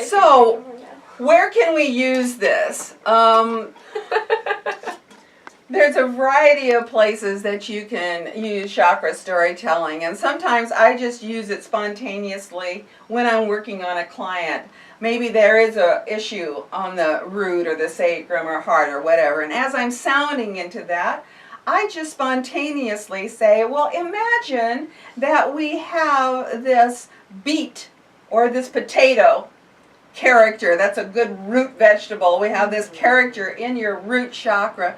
So, where can we use this? There's a variety of places that you can use chakra storytelling, and sometimes I just use it spontaneously when I'm working on a client. Maybe there is an issue on the root or the sacrum or heart or whatever, and as I'm sounding into that, I just spontaneously say, well, imagine that we have this beet or this potato character. That's a good root vegetable. We have this character in your root chakra.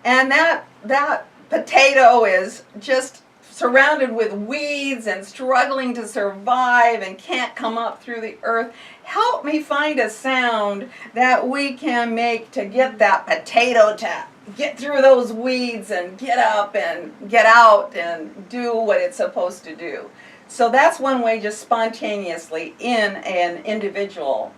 And that potato is just surrounded with weeds and struggling to survive and can't come up through the earth. Help me find a sound that we can make to get that potato to get through those weeds and get up and get out and do what it's supposed to do. So that's one way, just spontaneously in an individual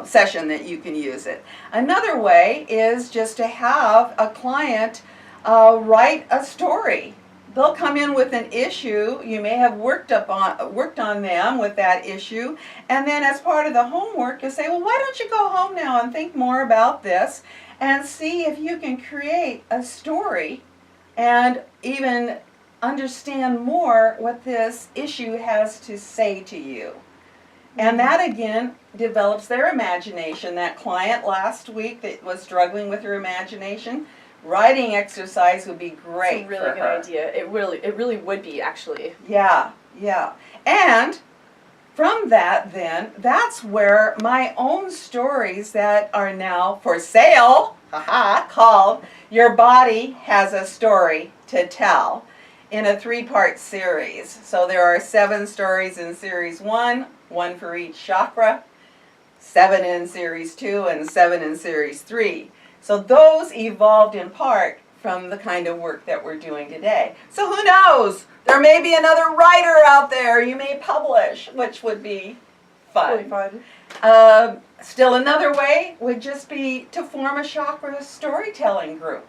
session that you can use it. Another way is just to have a client write a story. They'll come in with an issue. You may have worked on them with that issue, and then as part of the homework, you say, well, why don't you go home now and think more about this and see if you can create a story and even understand more what this issue has to say to you. And that, again, develops their imagination. That client last week that was struggling with her imagination, writing exercise would be great. It's a really good idea. It really would be, actually. Yeah, yeah. And from that, then, that's where my own stories that are now for sale, called Your Body Has a Story to Tell, in a 3-part series. So there are 7 stories in series 1, 1 for each chakra, 7 in series 2, and 7 in series 3. So those evolved in part from the kind of work that we're doing today. So who knows? There may be another writer out there you may publish, which would be fun. Really fun. Still another way would just be to form a chakra storytelling group.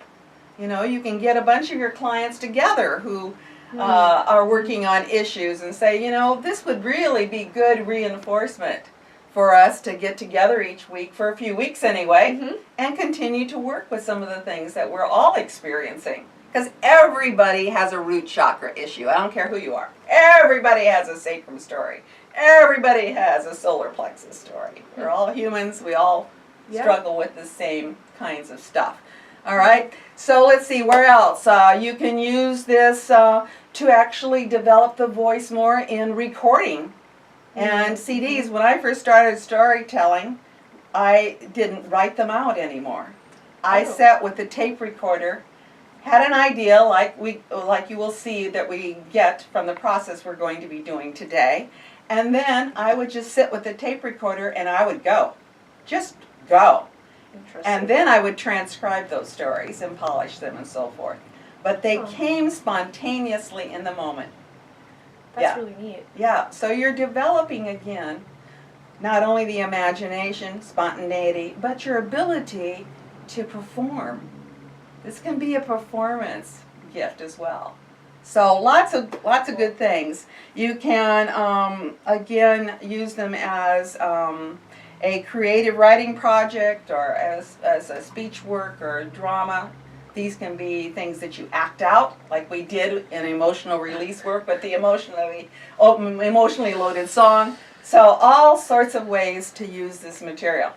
You know, you can get a bunch of your clients together who are working on issues and say, you know, this would really be good reinforcement for us to get together each week, for a few weeks anyway, and continue to work with some of the things that we're all experiencing. Because everybody has a root chakra issue. I don't care who you are. Everybody has a sacrum story. Everybody has a solar plexus story. We're all humans. We all struggle with the same kinds of stuff. All right, so let's see, where else? You can use this to actually develop the voice more in recording and CDs. When I first started storytelling, I didn't write them out anymore. I sat with the tape recorder, had an idea like you will see that we get from the process we're going to be doing today, and then I would just sit with the tape recorder and I would go. Just go. And then I would transcribe those stories and polish them and so forth. But they came spontaneously in the moment. That's really neat. Yeah, so you're developing, again, not only the imagination, spontaneity, but your ability to perform. This can be a performance gift as well. So lots of good things. You can, again, use them as a creative writing project or as a speech work or a drama. These can be things that you act out, like we did in emotional release work, but the emotionally loaded song. So all sorts of ways to use this material.